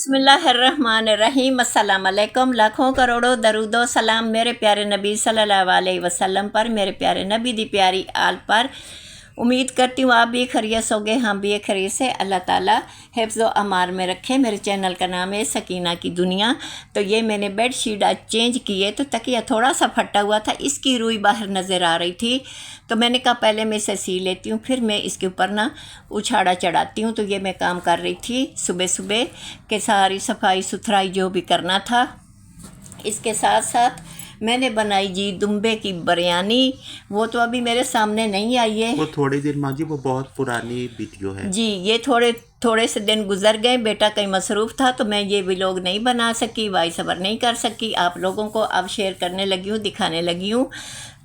बिस्मिल्लाहिर्रहमानिर्रहीम। अस्सलाम वालेकुम। लाखों करोड़ों दरूदो सलाम मेरे प्यारे नबी सल्लल्लाहु अलैहि वसल्लम पर, मेरे प्यारे नबी दी प्यारी आल पर। उम्मीद करती हूँ आप भी खैरियत होगे, हम भी खैरियत से। अल्लाह ताला हिफ्ज़ व अमान में रखे। मेरे चैनल का नाम है सकीना की दुनिया। तो ये मैंने बेड शीट आज चेंज की है, तो तकिया थोड़ा सा फटा हुआ था, इसकी रुई बाहर नज़र आ रही थी, तो मैंने कहा पहले मैं इसे सी लेती हूँ, फिर मैं इसके ऊपर ना उछाड़ा चढ़ाती हूँ। तो ये मैं काम कर रही थी सुबह सुबह के, सारी सफाई सुथराई जो भी करना था। इसके साथ साथ मैंने बनाई जी दुम्बे की बिरयानी। वो तो अभी मेरे सामने नहीं आई है, वो थोड़ी देर माँ जी, वो बहुत पुरानी वीडियो है जी। ये थोड़े से दिन गुजर गए, बेटा कहीं मसरूफ़ था, तो मैं ये व्लॉग नहीं बना सकी, वाई सबर नहीं कर सकी। आप लोगों को अब शेयर करने लगी हूँ, दिखाने लगी हूँ।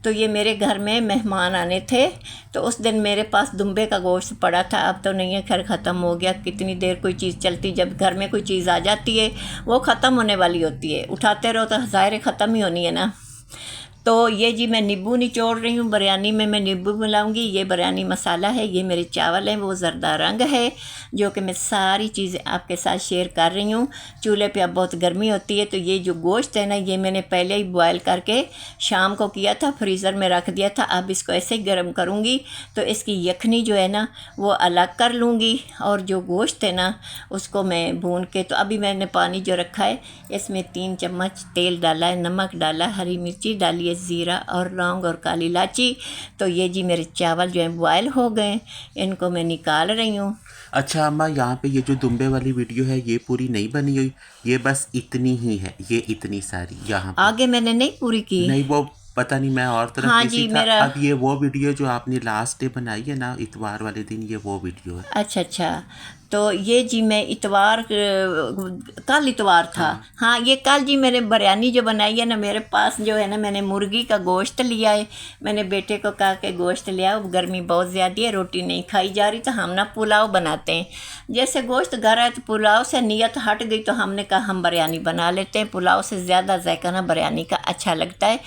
तो ये मेरे घर में मेहमान आने थे, तो उस दिन मेरे पास दुम्बे का गोश्त पड़ा था। अब तो नहीं है, खैर ख़त्म हो गया। कितनी देर कोई चीज़ चलती, जब घर में कोई चीज़ आ जाती है वो ख़त्म होने वाली होती है, उठाते रहो तो ज़ाहिर ख़त्म ही होनी है ना। तो ये जी मैं नींबू निचोड़ रही हूँ, बिरयानी में मैं नींबू मिलाऊंगी। ये बिरयानी मसाला है, ये मेरे चावल हैं, वो ज़रदा रंग है, जो कि मैं सारी चीज़ें आपके साथ शेयर कर रही हूँ। चूल्हे पे अब बहुत गर्मी होती है, तो ये जो गोश्त है ना, ये मैंने पहले ही बॉयल करके शाम को किया था, फ्रीज़र में रख दिया था। अब इसको ऐसे ही गर्म करूँगी, तो इसकी यखनी जो है ना वो अलग कर लूँगी, और जो गोश्त है ना उसको मैं भून के, तो अभी मैंने पानी जो रखा है इसमें 3 चम्मच तेल डाला है, नमक डाला, हरी मिर्ची डाली है, ज़ीरा और लौंग और काली इलायची। तो ये जी मेरे चावल जो हैं बॉयल हो गए, इनको मैं निकाल रही हूँ। अच्छा अम्मा, यहाँ पे ये जो दुम्बे वाली वीडियो है ये पूरी नहीं बनी हुई, ये बस इतनी ही है, ये इतनी सारी यहाँ पे आगे मैंने नहीं पूरी की। नहीं, वो पता नहीं, मैं और तरफ हाँ बिजी जी था। मेरा, अब ये वो वीडियो जो आपने लास्ट डे बनाई है ना, इतवार वाले दिन, ये वो वीडियो है। अच्छा अच्छा। तो ये जी मैं इतवार, कल इतवार था। हाँ हाँ ये कल जी मैंने बिरयानी जो बनाई है ना, मेरे पास जो है ना, मैंने मुर्गी का गोश्त लिया है। मैंने बेटे को कहा कि गोश्त लिया, गर्मी बहुत ज़्यादा है, रोटी नहीं खाई जा रही, तो हम ना पुलाव बनाते हैं। जैसे गोश्त घर है तो पुलाव से नीयत हट गई, तो हमने कहा हम बिरयानी बना लेते हैं। पुलाव से ज़्यादा जायका ना बिरयानी का अच्छा लगता है।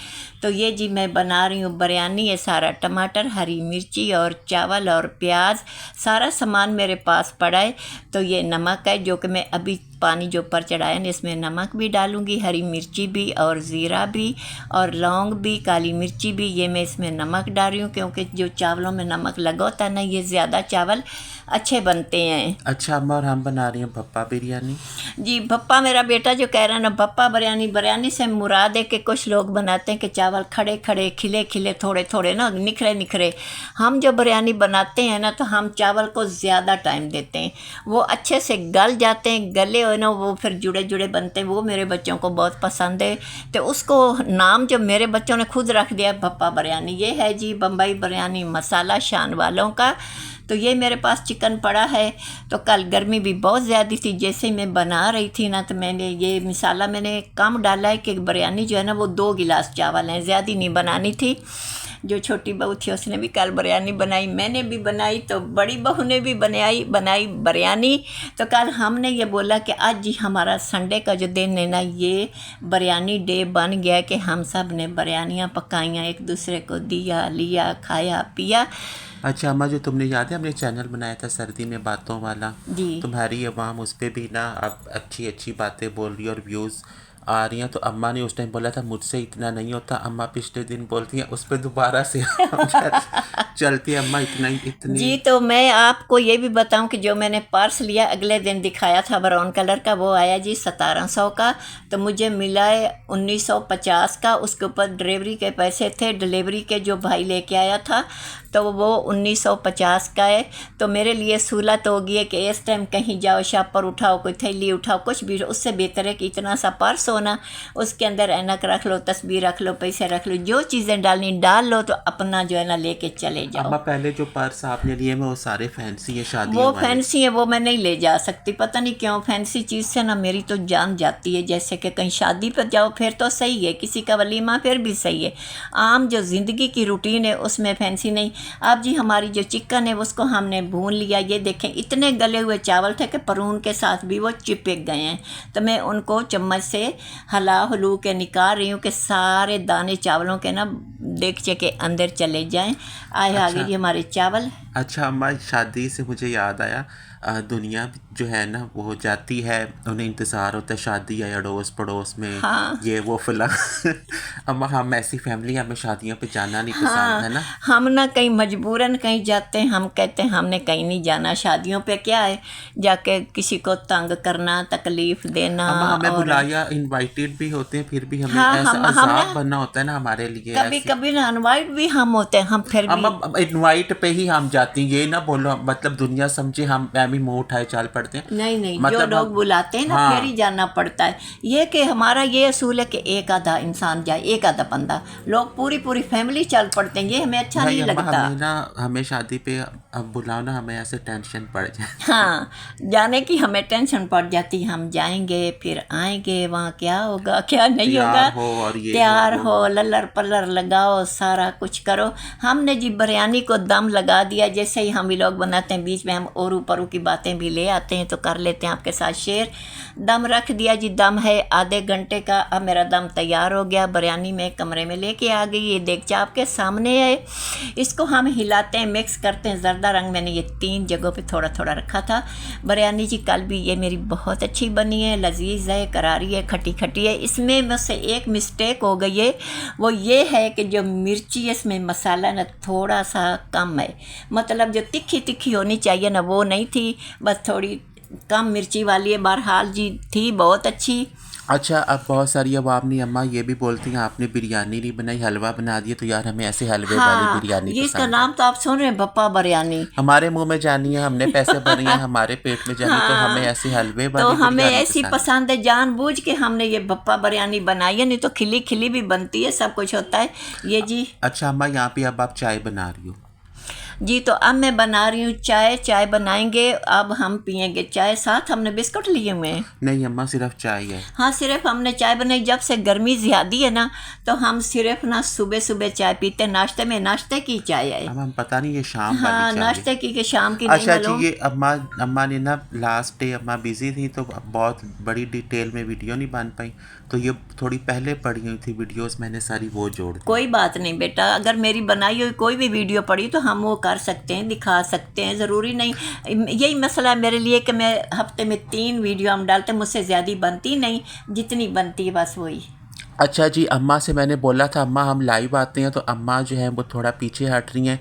तो ये जी मैं बना रही हूँ बिरयानी। ये सारा टमाटर, हरी मिर्ची और चावल और प्याज, सारा सामान मेरे पास पड़ा है। तो ये नमक है, जो कि मैं अभी पानी जो ऊपर चढ़ाया ना इसमें नमक भी डालूँगी, हरी मिर्ची भी और ज़ीरा भी और लौंग भी, काली मिर्ची भी। ये मैं इसमें नमक डाल रही हूँ, क्योंकि जो चावलों में नमक लगा होता है ना, ये ज़्यादा चावल अच्छे बनते हैं। अच्छा अम्मा, और हम बना रही हैं भप्पा बिरयानी। जी भप्पा, मेरा बेटा जो कह रहा है ना भप्पा बिरयानी, बिरयानी से मुराद है कि कुछ लोग बनाते हैं कि चावल खड़े खड़े, खिले खिले, थोड़े थोड़े ना, निखरे निखरे। हम जो बिरयानी बनाते हैं ना, तो हम चावल को ज़्यादा टाइम देते हैं, वो अच्छे से गल जाते हैं, गले हो ना वो फिर जुड़े जुड़े बनते हैं। वो मेरे बच्चों को बहुत पसंद है, तो उसको नाम जो मेरे बच्चों ने खुद रख दिया भप्पा बिरयानी। ये है जी बम्बई बिरयानी मसाला शान वालों का। तो ये मेरे पास चिकन पड़ा है। तो कल गर्मी भी बहुत ज़्यादा थी, जैसे मैं बना रही थी ना, तो मैंने ये मसाला मैंने कम डाला है कि बिरयानी जो है ना वो 2 गिलास चावल हैं, ज़्यादा नहीं बनानी थी। जो छोटी बहू थी उसने भी कल बिरयानी बनाई, मैंने भी बनाई, तो बड़ी बहू ने भी बनाई बिरयानी। तो कल हमने ये बोला कि आज जी हमारा संडे का जो दिन है ना, ये बिरयानी डे बन गया कि हम सब ने बिरयानियाँ पकाइयाँ, एक दूसरे को दिया लिया, खाया पिया। अच्छा अम्मा, जो तुमने याद है हमने चैनल बनाया था सर्दी में बातों वाला, जी तुम्हारी अवाम उस पर भी ना अब अच्छी अच्छी बातें बोल रही है और व्यूज़ आ रही हैं। तो अम्मा ने उस टाइम बोला था मुझसे इतना नहीं होता, अम्मा पिछले दिन बोलती हैं उस पर दोबारा से चलती है अम्मा, इतना ही इतनी। जी। तो मैं आपको ये भी बताऊं कि जो मैंने पर्स लिया अगले दिन दिखाया था ब्राउन कलर का, वो आया जी 1700 का। तो मुझे मिला है 1950 का। उसके ऊपर डिलीवरी के पैसे थे, डिलीवरी के जो भाई लेके आया था, तो वो 1950 का है। तो मेरे लिए सहूलत हो गई है कि इस टाइम कहीं जाओ, शॉपर उठाओ, कोई थैली उठाओ, कुछ भी, उससे बेहतर है कि इतना सा पर्स होना, उसके अंदर ऐनक रख लो, तस्वीर रख लो, पैसे रख लो, जो चीज़ें डालनी डाल लो, तो अपना जो है ना लेके चले जाओ। अम्मा पहले जो पर्स आपने लिए हैं वो सारे फैंसी हैं, वो शादियों वाले। फैंसी है, वो मैं नहीं ले जा सकती, पता नहीं क्यों। फैंसी चीज़ से ना मेरी तो जान जाती है। जैसे कि कहीं शादी पर जाओ फिर तो सही है, किसी का वलीमा फिर भी सही है, आम जो ज़िंदगी की रूटीन है उसमें फैंसी नहीं। अब जी हमारी जो चिकन है उसको हमने भून लिया। ये देखें इतने गले हुए चावल थे कि परून के साथ भी वो चिपक गए हैं। तो मैं उनको चम्मच से हला हलू के निकाल रही हूँ कि सारे दाने चावलों के ना देगचे के अंदर चले जाएं। आए आगे अच्छा जी हमारे चावल। अच्छा अम्मा, शादी से मुझे याद आया, दुनिया जो है ना वो जाती है, उन्हें इंतज़ार होता है शादी है अड़ोस पड़ोस में, हाँ ये वो फला। अम्मा हम ऐसी फैमिली, हमें शादियों पे जाना नहीं पसंद है हाँ, ना। हम ना कहीं मजबूरन कहीं जाते हैं, हम कहते हैं हमने कहीं नहीं जाना। शादियों पे क्या है, जाके किसी को तंग करना, तकलीफ देना। अम्मा हमें और बुलाया, इनवाइटेड भी होते हैं, फिर भी हमें हाँ, ऐसा हम अजाब ना बनना होता है ना हमारे लिए कभी ऐसी। कभी ना अनवाइट भी हम होते हैं, हम फिर भी अम्मा इनवाइट पे ही हम जाती हैं, ये ना बोलो मतलब दुनिया समझे हम भी मुंह उठाए चल पड़ते हैं। नहीं नहीं, जो मतलब लोग हम, बुलाते हैं ना फिर ही हाँ जाना पड़ता है। ये कि हमारा ये असूल है कि एक आधा इंसान जाए, एक आधा बंदा, लोग पूरी पूरी फैमिली चल पड़ते हैं, ये हमें अच्छा भाई नहीं अम्मा लगता। हमें शादी पे अब बुलाओ ना, हमें ऐसे टेंशन पड़ जाए। हाँ, जाने की हमें टेंशन पड़ जाती, हम जाएंगे फिर आएंगे, वहाँ क्या होगा क्या नहीं होगा। तैयार हो और ये हो तैयार वो हो, हो। लल्लर पल्लर लगाओ, सारा कुछ करो। हमने जी बिरयानी को दम लगा दिया, जैसे ही हम लोग बनाते हैं बीच में हम और ऊपर की बातें भी ले आते हैं तो कर लेते हैं आपके साथ शेयर। दम रख दिया जी, दम है आधे घंटे का। अब मेरा दम तैयार हो गया, बिरयानी में कमरे में लेके आ गई, ये देगचा आपके सामने है। इसको हम हिलाते हैं, मिक्स करते हैं। ज़र्दा रंग मैंने ये 3 जगहों पे थोड़ा थोड़ा रखा था। बिरयानी जी कल भी ये मेरी बहुत अच्छी बनी है, लजीज है, करारी है, खटी खटी है। इसमें मुझसे एक मिस्टेक हो गई है, वो ये है कि जो मिर्ची है इसमें मसाला ना थोड़ा सा कम है, मतलब जो तिखी तिखी होनी चाहिए ना वो नहीं थी, बस थोड़ी कम मिर्ची वाली है। बहरहाल जी थी बहुत अच्छी। अच्छा अब बहुत सारी अवामी अम्मा ये भी बोलती हैं आपने बिरयानी नहीं बनाई, हलवा बना दिया, तो यार हमें ऐसे हलवे वाली हाँ, बिरयानी ये इसका पसंद है। नाम तो आप सुन रहे हैं, बप्पा बिरयानी। हमारे मुंह में जानी है, हमने पैसे भरे हैं, हमारे पेट में जानी है, तो हमें हाँ, ऐसी हलवे तो वाली हमें बिरयानी ऐसी पसंद है। पसंद है, जानबूझ के हमने ये बप्पा बिरयानी बनाई है, नहीं तो खिली खिली भी बनती है, सब कुछ होता है। ये जी अच्छा अम्मा यहाँ पे अब आप चाय बना रही हो। जी, तो अब मैं बना रही हूँ चाय। चाय बनाएंगे, अब हम पियेंगे चाय। साथ हमने बिस्कुट लिए हुए हैं। नहीं अम्मा सिर्फ चाय है। हाँ, सिर्फ हमने चाय बनाई। जब से गर्मी ज़्यादा है ना, तो हम सिर्फ ना सुबह सुबह चाय पीते, नाश्ते में नाश्ते की चाय है। अब हम पता नहीं ये शाम वाली हाँ, चाय है। नाश्ते की कि शाम की नहीं अच्छा जी, मालूम। ये अम्मा अम्मा ने ना लास्ट डे अम्मा बिजी थी तो बहुत बड़ी डिटेल में वीडियो नहीं बन पाई, तो ये थोड़ी पहले पड़ी हुई थी वीडियोस, मैंने सारी वो जोड़ दी। कोई बात नहीं बेटा, अगर मेरी बनाई हुई कोई भी वीडियो पड़ी तो हम वो कर सकते हैं, दिखा सकते हैं, ज़रूरी नहीं। यही मसला है मेरे लिए कि मैं हफ्ते में 3 वीडियो हम डालते हैं, मुझसे ज़्यादा बनती नहीं, जितनी बनती है बस वही। अच्छा जी, अम्मा से मैंने बोला था अम्मा हम लाइव आते हैं, तो अम्मा जो है वो थोड़ा पीछे हट रही हैं।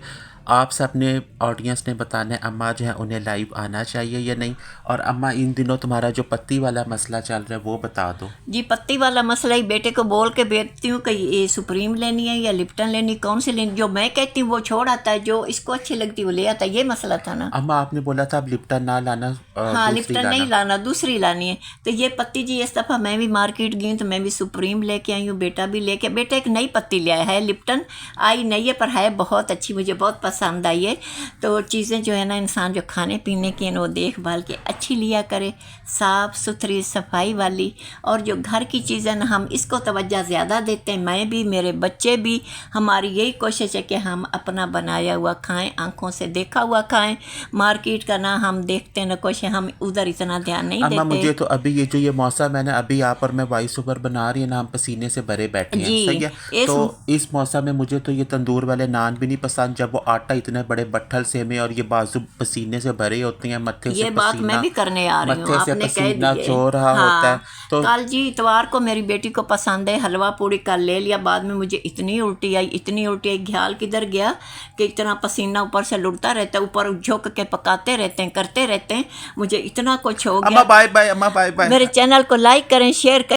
आपसे अपने ऑडियंस ने बताना है अम्मा जो है उन्हें लाइव आना चाहिए या नहीं। और अम्मा इन दिनों तुम्हारा जो पत्ती वाला मसला चल रहा है वो बता दो। जी, पत्ती वाला मसला ही बेटे को बोल के भेजती हूँ कि ये सुप्रीम लेनी है या लिप्टन लेनी, कौन सी लेनी। जो मैं कहती हूँ वो छोड़ आता है, जो इसको अच्छी लगती है वो ले आता है। ये मसला था ना। अम्मा आपने बोला था अब लिप्टन ना लाना, हाँ, दूसरी लिप्टन नहीं लाना। लाना, दूसरी लानी है। तो ये पत्ती जी इस दफ़ा मैं भी मार्केट गई हूँ तो मैं भी सुप्रीम लेके आई हूँ, बेटा भी लेके। बेटा एक नई पत्ती ले आया है, लिप्टन आई नहीं है पर है बहुत अच्छी, मुझे बहुत पसंद आई है। तो चीज़ें जो है ना, इंसान जो खाने पीने की है वो देखभाल के अच्छी लिया करे, साफ़ सुथरी सफाई वाली। और जो घर की चीज़ें ना, हम इसको तवज्जो ज़्यादा देते हैं, मैं भी, मेरे बच्चे भी। हमारी यही कोशिश है कि हम अपना बनाया हुआ खाएं, आंखों से देखा हुआ खाएं। मार्केट का ना हम देखते ना कुछ, हम उधर इतना ध्यान नहीं अम्मा देते। मुझे तो अभी ये जो ये मौसम है ना, अभी आप और मैं वॉइस ओवर बना रही है ना, हम पसीने से भरे बैठे हैं, जी, सही है। इस तो इस मौसम में मुझे तो ये तंदूर वाले नान भी नहीं पसंद, जब वो आटा इतने बड़े बट्ठल से में और ये बाजू पसीने से भरे होते हैं, मत्थे से ये बात मैं पसीना, भी करने आ रही हूँ, मत्थे से आपने कह पसीना दिए। चो रहा होता है। हाँ, तो कल जी इतवार को मेरी बेटी को पसंद है हलवा पूड़ी, कल ले लिया। बाद में मुझे इतनी उल्टी आई, इतनी उल्टी आई, ख्याल किधर गया कि इतना पसीना ऊपर से लुढ़ता रहता है, ऊपर झुक के पकाते रहते हैं, करते रहते हैं, मुझे इतना कुछ हो अम्मा गया। बाय बाय, अम्मा बाय बाय। मेरे चैनल को लाइक करें, शेयर करें।